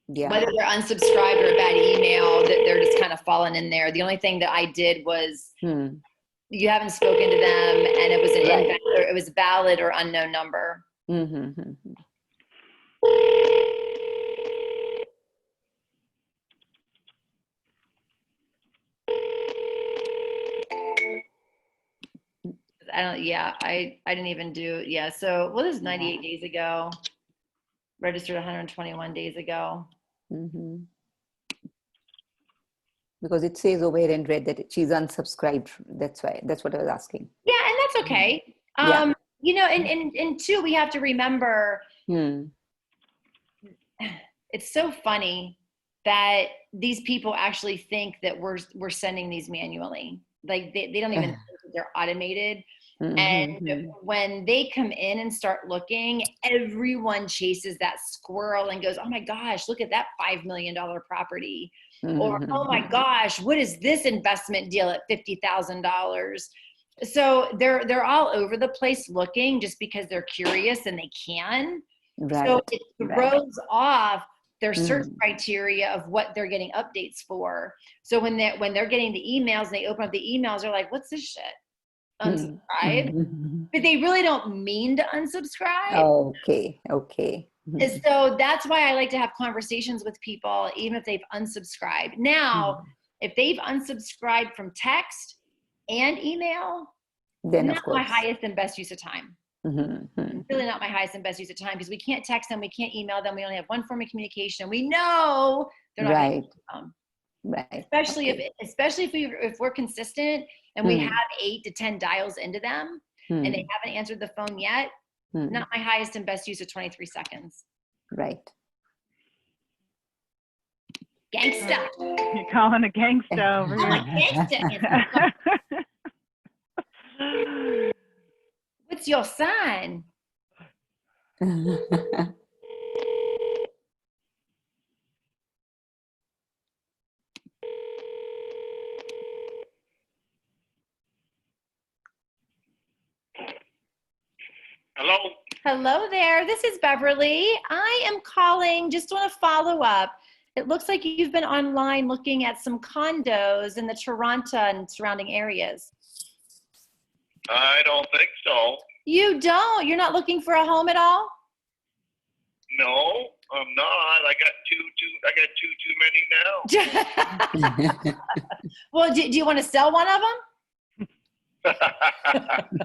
whether they're unsubscribed or a bad email, that they're just kind of falling in there. The only thing that I did was you haven't spoken to them and it was it was valid or unknown number. I didn't even do, so what is 98 days ago? Registered 121 days ago. Because it says over here in red that she's unsubscribed. That's why. That's what I was asking. Yeah, and that's okay. Yeah. You know, and two, we have to remember, it's so funny that these people actually think that we're sending these manually. Like they don't even think that they're automated. And when they come in and start looking, everyone chases that squirrel and goes, oh my gosh, look at that $5 million property. Or, oh my gosh, what is this investment deal at $50,000? So they're all over the place looking just because they're curious and they can. Right. So it throws off their search criteria of what they're getting updates for. So when they're getting the emails and they open up the emails, they're like, what's this shit? Unsubscribe. But they really don't mean to unsubscribe. Okay. And so that's why I like to have conversations with people, even if they've unsubscribed. Now, if they've unsubscribed from text and email, then not of course. my highest and best use of time. Really not my highest and best use of time, because we can't text them, we can't email them, we only have one form of communication. We know they're not going to come. Right. Especially if we're consistent and we have 8 to 10 dials into them and they haven't answered the phone yet. Not my highest and best use of 23 seconds. Right. Gangsta. You're calling a gangsta over I'm here. a gangsta. What's your sign? Hello? Hello there. This is Beverly. I am calling, just want to follow up. It looks like you've been online looking at some condos in the Toronto and surrounding areas. I don't think so. You don't? You're not looking for a home at all? No, I'm not. I got too many now. Well, do you want to sell one of them?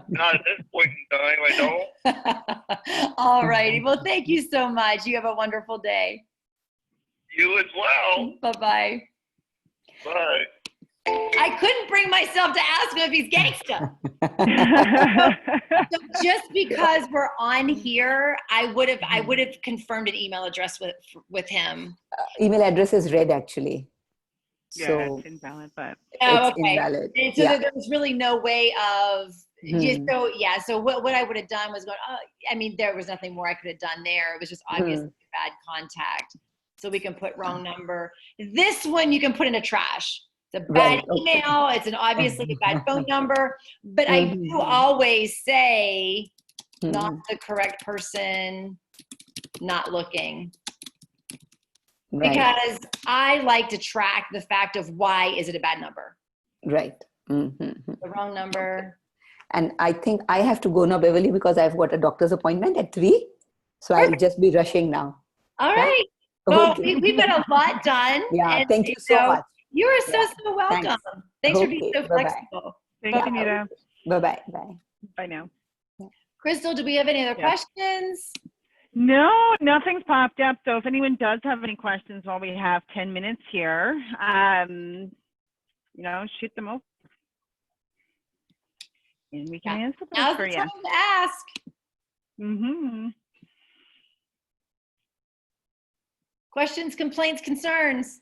Not at this point in time, I don't. All righty. Well, thank you so much. You have a wonderful day. You as well. Bye-bye. Bye. I couldn't bring myself to ask him if he's gangsta. So just because we're on here, I would have confirmed an email address with him. Email address is red actually. Yeah, So it's invalid, but it's invalid. And so there was really no way of so what I would have done was there was nothing more I could have done there. It was just obviously bad contact. So we can put wrong number. This one you can put in a trash. It's a bad email. It's obviously a bad phone number. But I do always say not the correct person, not looking. Right. Because I like to track the fact of why is it a bad number. Right. The wrong number. And I think I have to go now, Beverly, because I've got a doctor's appointment at 3. So I'll just be rushing now. All right. Well, we've got a lot done. Yeah, thank you so much. You are so welcome. Thanks for being so Bye-bye. flexible. thanks, Anita. Bye-bye. Bye. Bye now. Crystal, do we have any other questions? No, nothing's popped up. So if anyone does have any questions while we have 10 minutes here, shoot them over. And we can answer them Now's for the you. time to ask. Questions, complaints, concerns.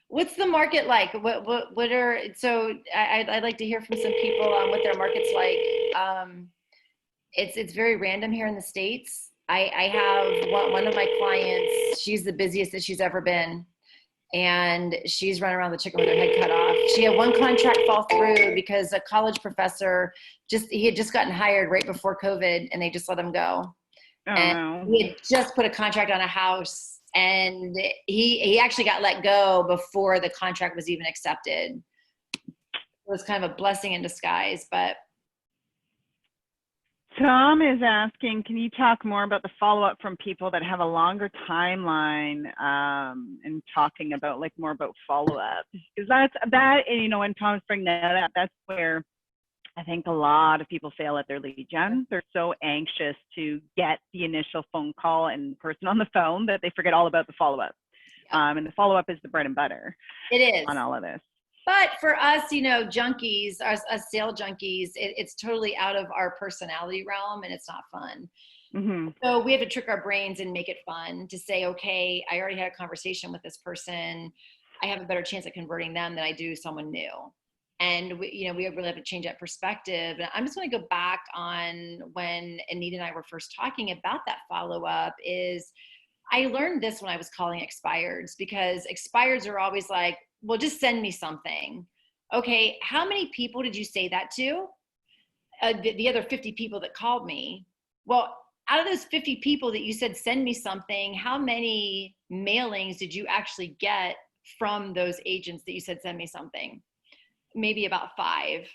What's the market like? What are, so I'd like to hear from some people on what their market's like. It's very random here in the States. I have one of my clients, she's the busiest that she's ever been. And she's running around the chicken with her head cut off. She had one contract fall through because a college professor, he had just gotten hired right before COVID and they just let him go. Oh, and no. He had just put a contract on a house and he actually got let go before the contract was even accepted. It was kind of a blessing in disguise, but. Tom is asking, can you talk more about the follow-up from people that have a longer timeline and talking about more about follow-up? Because that, and when Tom's bringing that up, that's where I think a lot of people fail at their lead gen. They're so anxious to get the initial phone call and person on the phone that they forget all about the follow-up. And the follow-up is the bread and butter. It is. On all of this. But for us, you know, junkies, us sale junkies, it's totally out of our personality realm and it's not fun. Mm-hmm. So we have to trick our brains and make it fun to say, okay, I already had a conversation with this person. I have a better chance of converting them than I do someone new. And we really have to change that perspective. And I'm just going to go back on when Anita and I were first talking about that follow-up is I learned this when I was calling expireds, because expireds are always like, well, just send me something. Okay, how many people did you say that to? The other 50 people that called me. Well, out of those 50 people that you said, send me something, how many mailings did you actually get from those agents that you said, send me something? Maybe about 5.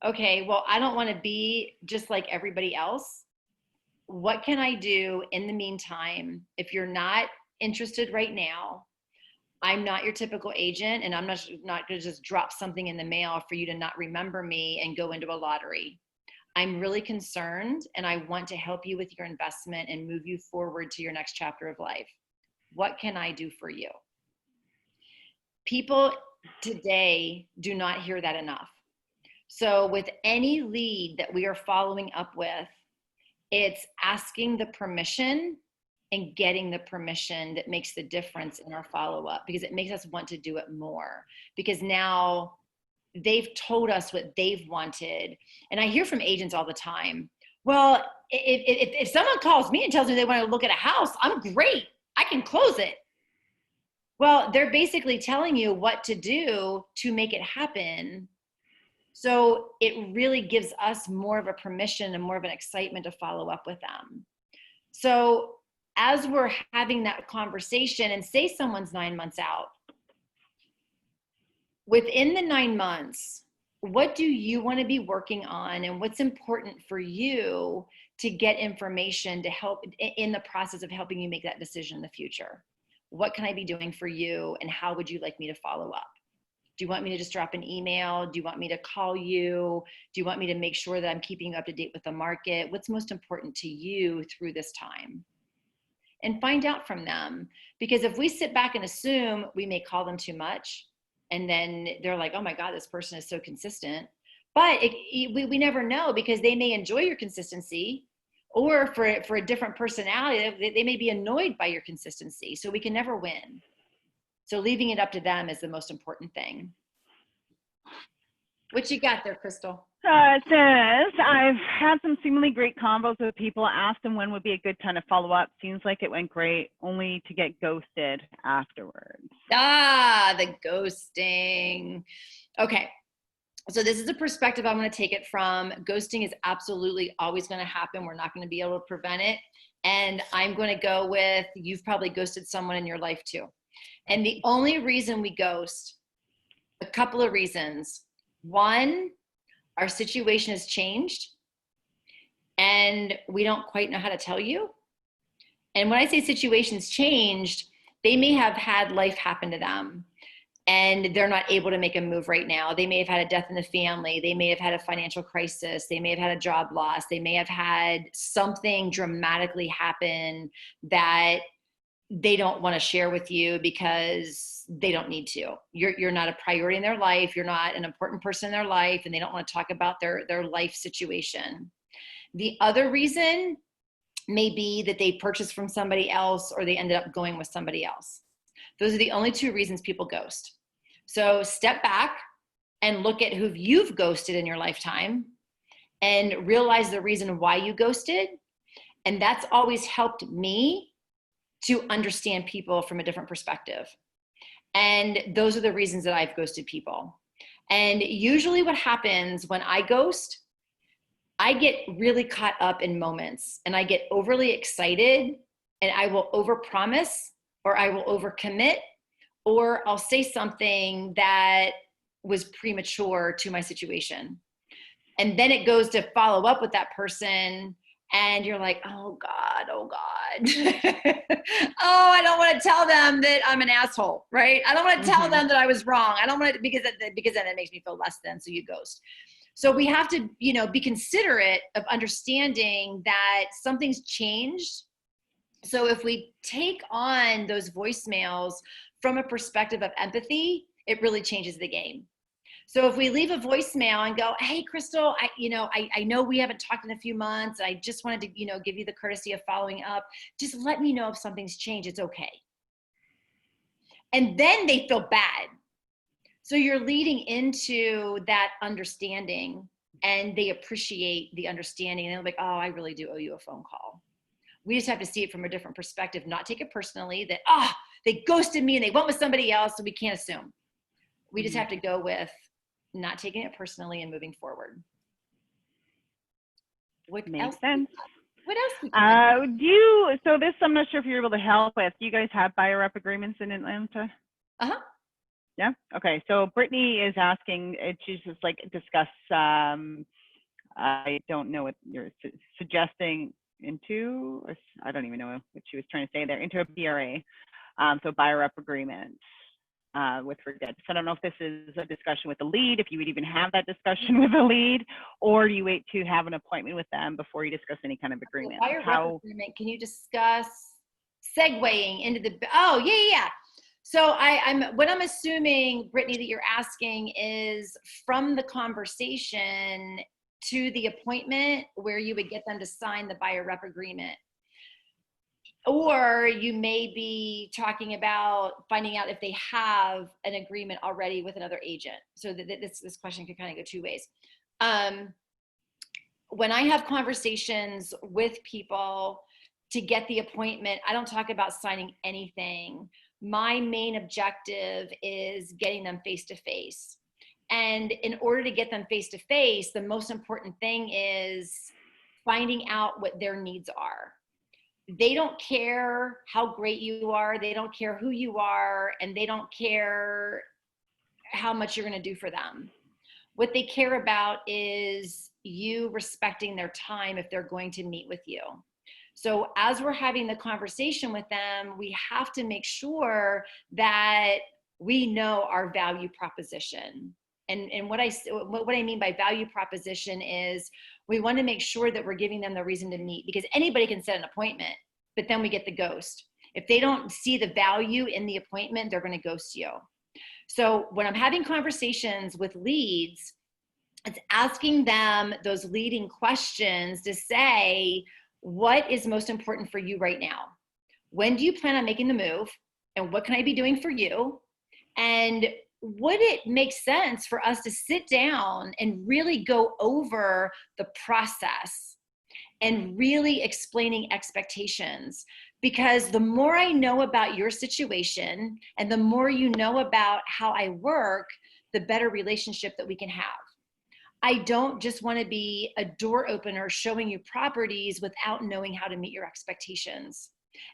Okay, well, I don't want to be just like everybody else. What can I do in the meantime? If you're not interested right now, I'm not your typical agent, and I'm not going to just drop something in the mail for you to not remember me and go into a lottery. I'm really concerned, and I want to help you with your investment and move you forward to your next chapter of life. What can I do for you? People today do not hear that enough. So with any lead that we are following up with, it's asking the permission and getting the permission that makes the difference in our follow-up, because it makes us want to do it more, because now they've told us what they've wanted. And I hear from agents all the time, well, if someone calls me and tells me they want to look at a house, I'm great, I can close it. Well, they're basically telling you what to do to make it happen. So it really gives us more of a permission and more of an excitement to follow up with them. So as we're having that conversation, and say someone's 9 months out, within the 9 months, what do you want to be working on, and what's important for you to get information to help in the process of helping you make that decision in the future? What can I be doing for you, and how would you like me to follow up? Do you want me to just drop an email? Do you want me to call you? Do you want me to make sure that I'm keeping you up to date with the market? What's most important to you through this time? And find out from them, because if we sit back and assume, we may call them too much, and then they're like, oh my God, this person is so consistent. But we never know, because they may enjoy your consistency, or for a different personality, they may be annoyed by your consistency. So we can never win. So leaving it up to them is the most important thing. What you got there, Crystal? It says, I've had some seemingly great combos with people. Asked them when would be a good time to follow up. Seems like it went great, only to get ghosted afterwards. The ghosting. Okay. So this is a perspective I'm going to take it from. Ghosting is absolutely always going to happen. We're not going to be able to prevent it. And I'm going to go with, you've probably ghosted someone in your life too. And the only reason we ghost, a couple of reasons. One, our situation has changed and we don't quite know how to tell you. And when I say situations changed, they may have had life happen to them and they're not able to make a move right now. They may have had a death in the family. They may have had a financial crisis. They may have had a job loss. They may have had something dramatically happen that they don't want to share with you because they don't need to. You're not a priority in their life. You're not an important person in their life, and they don't want to talk about their life situation. The other reason may be that they purchased from somebody else or they ended up going with somebody else. Those are the only 2 reasons people ghost. So step back and look at who you've ghosted in your lifetime and realize the reason why you ghosted. And that's always helped me to understand people from a different perspective. And those are the reasons that I've ghosted people. And usually what happens when I ghost, I get really caught up in moments and I get overly excited, and I will overpromise, or I will overcommit, or I'll say something that was premature to my situation. And then it goes to follow up with that person, and you're like, oh God, oh God. Oh, I don't want to tell them that I'm an asshole, right? I don't want to tell them that I was wrong. I don't want to, because then it makes me feel less than, so you ghost. So we have to, you know, be considerate of understanding that something's changed. So if we take on those voicemails from a perspective of empathy, it really changes the game. So if we leave a voicemail and go, hey, Crystal, I know we haven't talked in a few months. I just wanted to, you know, give you the courtesy of following up. Just let me know if something's changed. It's okay. And then they feel bad. So you're leading into that understanding, and they appreciate the understanding. And they're like, oh, I really do owe you a phone call. We just have to see it from a different perspective, not take it personally that, they ghosted me and they went with somebody else, so we can't assume. We just have to go with not taking it personally and moving forward. What Makes sense. What else? So this, I'm not sure if you're able to help with. Do you guys have buyer rep agreements in Atlanta? Uh-huh. Yeah. Okay. So Brittany is asking, she's just like discuss, I don't know what you're suggesting into, I don't even know what she was trying to say there, into a BRA. So buyer rep agreement with regard. So I don't know if this is a discussion with the lead, if you would even have that discussion with the lead, or do you wait to have an appointment with them before you discuss any kind of agreement? Buyer rep agreement, can you discuss segueing into the, oh, yeah. So what I'm assuming, Brittany, that you're asking is from the conversation to the appointment where you would get them to sign the buyer rep agreement. Or you may be talking about finding out if they have an agreement already with another agent. So this question could kind of go two ways. When I have conversations with people to get the appointment, I don't talk about signing anything. My main objective is getting them face-to-face. And in order to get them face-to-face, the most important thing is finding out what their needs are. They don't care how great you are. They don't care who you are, and they don't care how much you're going to do for them. What they care about is you respecting their time if they're going to meet with you. So as we're having the conversation with them, we have to make sure that we know our value proposition. And what I mean by value proposition is we want to make sure that we're giving them the reason to meet, because anybody can set an appointment, but then we get the ghost. If they don't see the value in the appointment, they're going to ghost you. So when I'm having conversations with leads, it's asking them those leading questions to say, what is most important for you right now? When do you plan on making the move? And what can I be doing for you? And would it make sense for us to sit down and really go over the process and really explaining expectations? Because the more I know about your situation and the more you know about how I work, the better relationship that we can have. I don't just want to be a door opener showing you properties without knowing how to meet your expectations.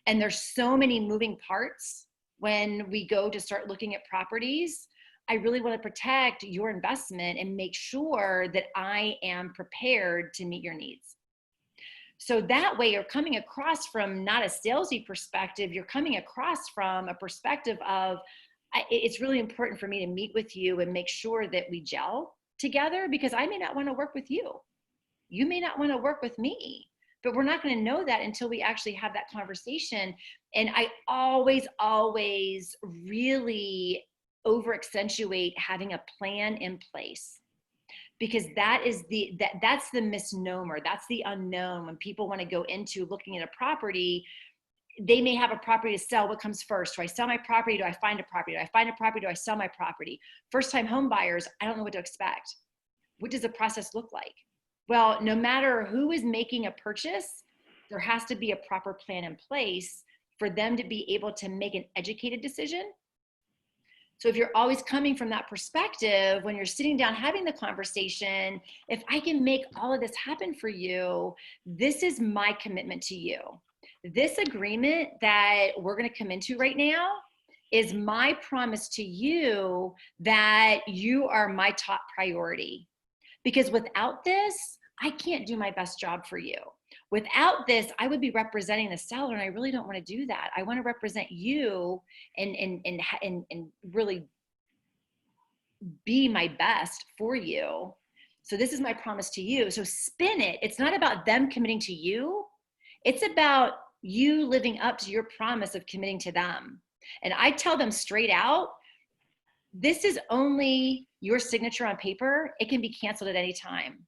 And there's so many moving parts when we go to start looking at properties. I really want to protect your investment and make sure that I am prepared to meet your needs. So that way you're coming across from not a salesy perspective, you're coming across from a perspective of, it's really important for me to meet with you and make sure that we gel together, because I may not want to work with you. You may not want to work with me, but we're not going to know that until we actually have that conversation. And I always really over accentuate having a plan in place, because that's the misnomer. That's the unknown. When people want to go into looking at a property, they may have a property to sell. What comes first? Do I sell my property? Do I find a property? Do I find a property? Do I sell my property? First-time home buyers, I don't know what to expect. What does the process look like? Well, no matter who is making a purchase, there has to be a proper plan in place for them to be able to make an educated decision. So if you're always coming from that perspective, when you're sitting down having the conversation, if I can make all of this happen for you, this is my commitment to you. This agreement that we're going to come into right now is my promise to you that you are my top priority. Because without this, I can't do my best job for you. Without this, I would be representing the seller, and I really don't want to do that. I want to represent you and really be my best for you. So this is my promise to you. So spin it. It's not about them committing to you. It's about you living up to your promise of committing to them. And I tell them straight out, this is only your signature on paper. It can be canceled at any time.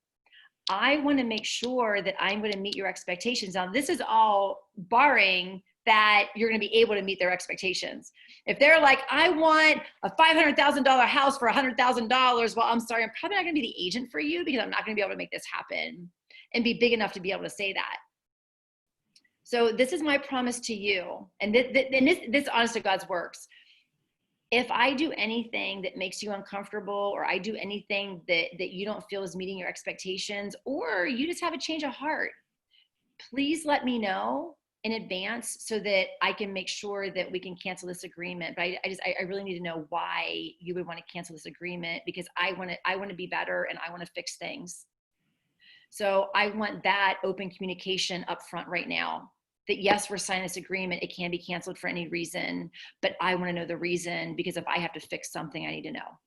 I want to make sure that I'm going to meet your expectations. Now, this is all barring that you're going to be able to meet their expectations. If they're like, I want a $500,000 house for $100,000, well, I'm sorry, I'm probably not going to be the agent for you because I'm not going to be able to make this happen and be big enough to be able to say that. So this is my promise to you. And this honest to God's works. If I do anything that makes you uncomfortable, or I do anything that you don't feel is meeting your expectations, or you just have a change of heart, please let me know in advance so that I can make sure that we can cancel this agreement. But I really need to know why you would want to cancel this agreement, because I want to be better and I want to fix things. So I want that open communication up front right now. That yes, we're signing this agreement. It can be canceled for any reason, but I want to know the reason, because if I have to fix something, I need to know.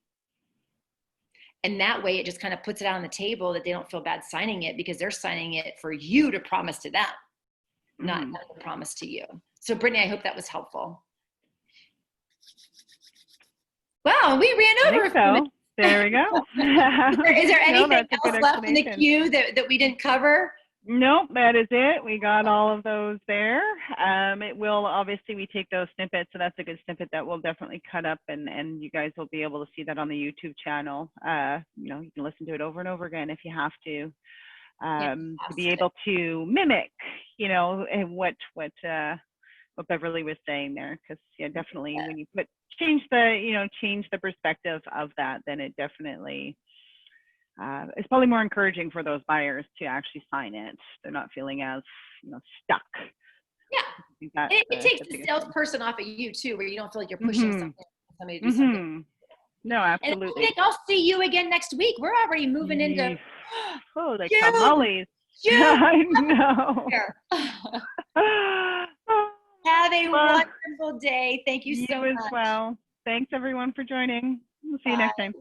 And that way it just kind of puts it out on the table that they don't feel bad signing it, because they're signing it for you to promise to them, not a promise to you. So Brittany, I hope that was helpful. Wow, we ran over. So. There we go. Is there anything else left in the queue that we didn't cover? Nope, that is it. We got all of those there. It will, obviously, we take those snippets, so that's a good snippet that we'll definitely cut up, and you guys will be able to see that on the YouTube channel. You know, you can listen to it over and over again if you have to be able to mimic, you know, what Beverly was saying there, because yeah, definitely when you change the perspective of that, then it definitely it's probably more encouraging for those buyers to actually sign it. They're not feeling as, you know, stuck. Yeah, it takes the salesperson off of you too, where you don't feel like you're pushing somebody to do something. No, absolutely. And I think I'll see you again next week. We're already moving into holy tamales. I know. Have a wonderful day. Thank you so much. You as well. Thanks everyone for joining. We'll see you next time.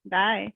Bye.